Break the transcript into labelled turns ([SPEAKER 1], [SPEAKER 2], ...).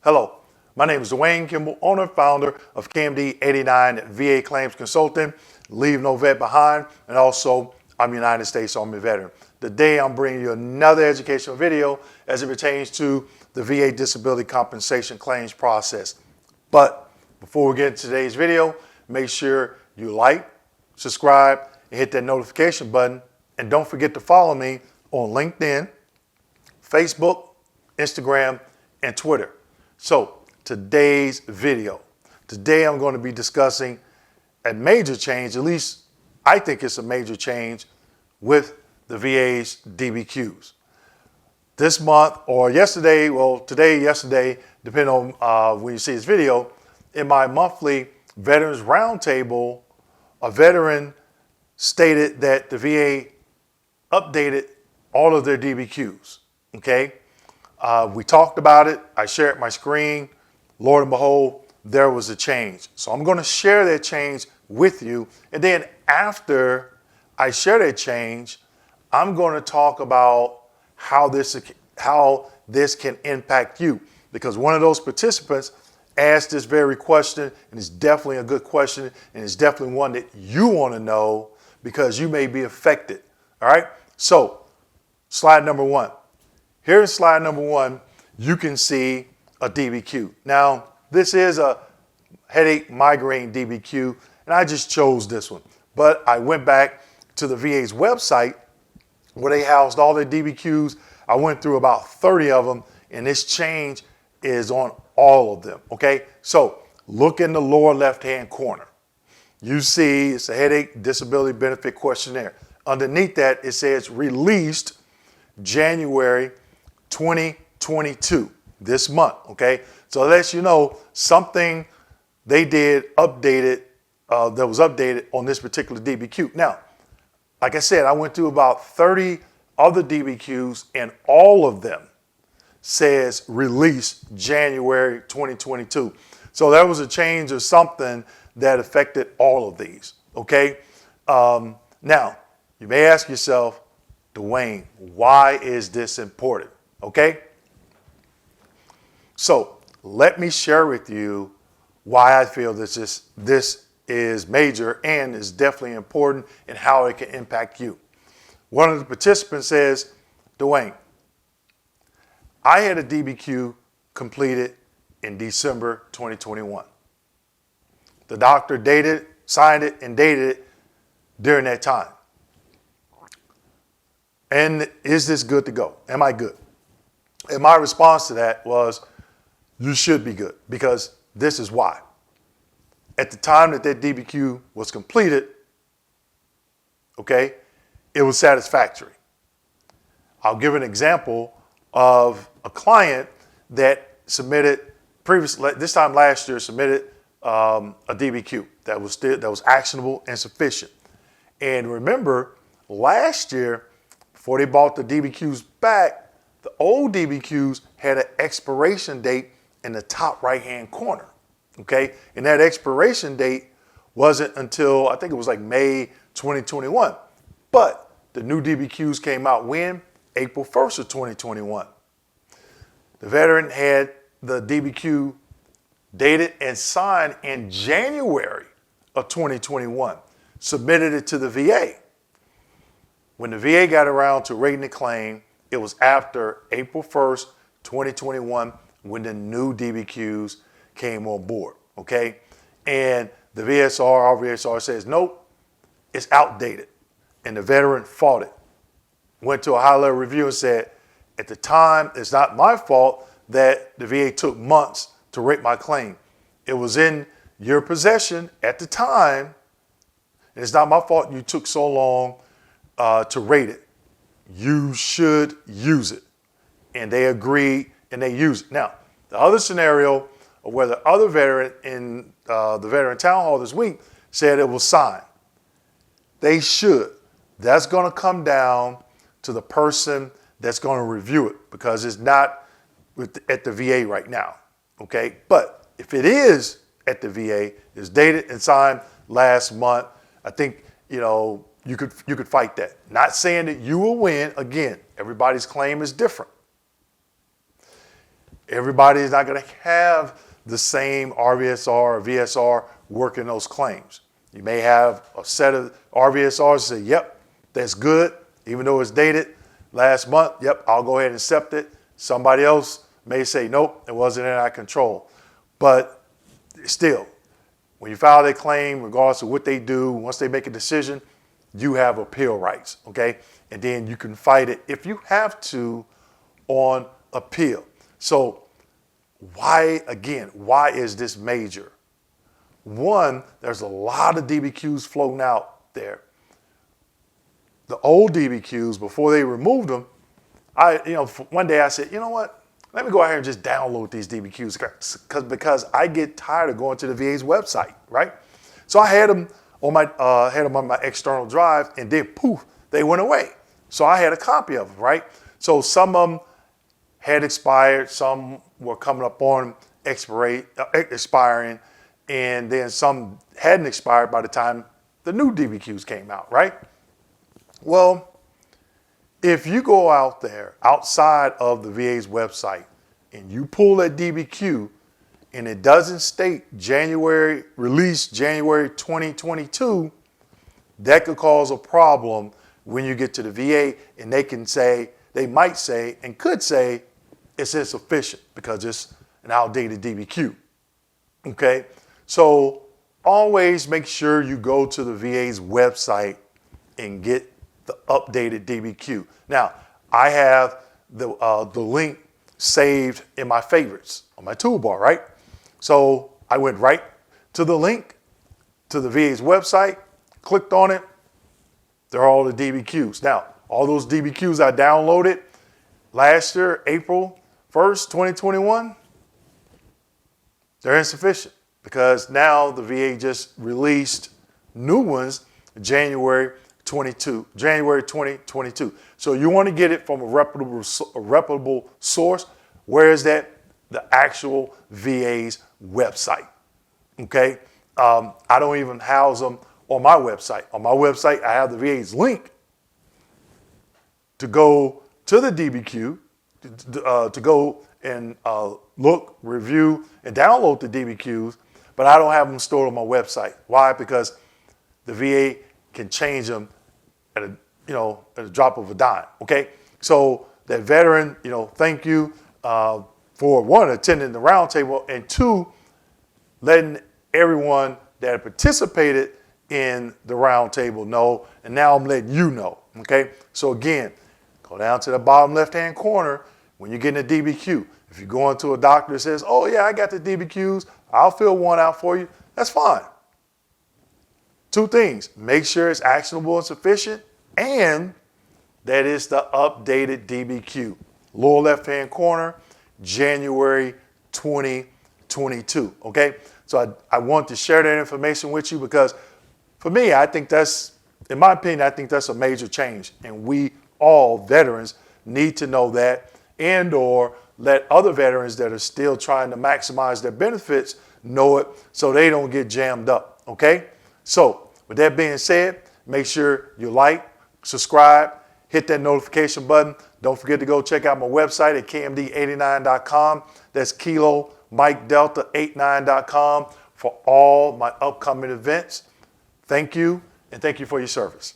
[SPEAKER 1] Hello, my name is Dwayne Kimball, owner and founder of KMD 89 VA Claims Consulting, Leave No Vet Behind, and also I'm United States Army veteran. Today I'm bringing you another educational video as it pertains to the VA disability compensation claims process. But before we get into today's video, make sure you like, subscribe, and hit that notification button. And don't forget to follow me on LinkedIn, Facebook, Instagram, and Twitter. So today's video, today I'm going to be discussing a major change, at least I think it's a major change with the VA's DBQs. This month or yesterday, yesterday, depending on when you see this video, in my monthly Veterans Roundtable, a veteran stated that the VA updated all of their DBQs, okay? We talked about it. I shared my screen. Lord and behold, there was a change. So I'm going to share that change with you. And then after I share that change, I'm going to talk about how this can impact you. Because one of those participants asked this very question, and it's definitely a good question, and it's definitely one that you want to know because you may be affected. All right? So, slide number one. Here in slide number one, you can see a DBQ. Now, this is a headache migraine DBQ, and I just chose this one. But I went back to the VA's website where they housed all their DBQs. I went through about 30 of them, and this change is on all of them, okay? So look in the lower left-hand corner. You see it's a headache disability benefit questionnaire. Underneath that, it says released January 2022, this month, okay? So it lets you know something they did updated, that was updated on this particular DBQ. Now, like I said, I went through about 30 other DBQs and all of them says release January 2022. So there was a change of something that affected all of these, okay? Now, you may ask yourself, Dwayne, why is this important? Okay? So let me share with you why I feel this is major and is definitely important and how it can impact you. One of the participants says, Dwayne, I had a DBQ completed in December 2021. The doctor signed it and dated it during that time. And is this good to go? Am I good? And my response to that was, you should be good, because this is why. At the time that DBQ was completed, okay, it was satisfactory. I'll give an example of a client that submitted this time last year, submitted a DBQ that was actionable and sufficient. And remember, last year, before they bought the DBQs back, the old DBQs had an expiration date in the top right-hand corner, okay? And that expiration date wasn't until, I think it was like May 2021. But the new DBQs came out when? April 1st of 2021. The veteran had the DBQ dated and signed in January of 2021, submitted it to the VA. When the VA got around to rating the claim, it was after April 1st, 2021, when the new DBQs came on board, okay? And the our VSR says, nope, it's outdated. And the veteran fought it. Went to a high-level review and said, at the time, it's not my fault that the VA took months to rate my claim. It was in your possession at the time, and it's not my fault you took so long to rate it. You should use it. And they agreed and they used it. Now, the other scenario where the other veteran in the veteran town hall this week said it was signed. They should. That's going to come down to the person that's going to review it, because it's not at the VA right now, okay? But if it is at the VA, it's dated and signed last month, I think, you could fight that. Not saying that you will win. Again, everybody's claim is different. Everybody is not going to have the same RVSR or VSR working those claims. You may have a set of RVSRs that say, yep, that's good, even though it's dated last month. Yep, I'll go ahead and accept it. Somebody else may say, nope, it wasn't in our control. But still, when you file that claim, regardless of what they do, once they make a decision, you have appeal rights, okay? And then you can fight it if you have to on appeal. So why is this major? One, there's a lot of DBQs floating out there. The old DBQs, before they removed them, one day I said, you know what? Let me go out here and just download these DBQs because I get tired of going to the VA's website, right? So I had them on my external drive, and then poof, they went away. So I had a copy of them, right? So some of them had expired, some were coming up on expiring, and then some hadn't expired by the time the new DBQs came out, right? Well, if you go out there outside of the VA's website and you pull that DBQ and it doesn't state release January 2022, that could cause a problem when you get to the VA, and they might say and could say it's insufficient because it's an outdated DBQ. Okay, so always make sure you go to the VA's website and get the updated DBQ. Now, I have the link saved in my favorites on my toolbar, right? So I went right to the link to the VA's website, clicked on it. They're all the DBQs. Now, all those DBQs I downloaded last year, April 1st, 2021, they're insufficient because now the VA just released new ones January 2022. So you want to get it from a reputable source. Where is that? The actual VA's website. Okay. I don't even house them on my website. On my website, I have the VA's link to go to the DBQ, to go and look, review, and download the DBQs, but I don't have them stored on my website. Why? Because the VA can change them at a drop of a dime. Okay, so that veteran, thank you for one, attending the roundtable, and two, letting everyone that participated in the roundtable know, and now I'm letting you know. Okay, so again, go down to the bottom left-hand corner when you're getting a DBQ. If you go into a doctor that says, "Oh yeah, I got the DBQs, I'll fill one out for you," that's fine. Two things: make sure it's actionable and sufficient, and that is the updated DBQ. Lower left-hand corner, January 2022. Okay, so I want to share that information with you because, for me, I think that's, in my opinion, I think that's a major change, and we all veterans need to know that, and or let other veterans that are still trying to maximize their benefits know it so they don't get jammed up. Okay, so with that being said, make sure you like, subscribe, hit that notification button. Don't forget to go check out my website at kmd89.com. That's Kilo Mike Delta 89.com for all my upcoming events. Thank you, and thank you for your service.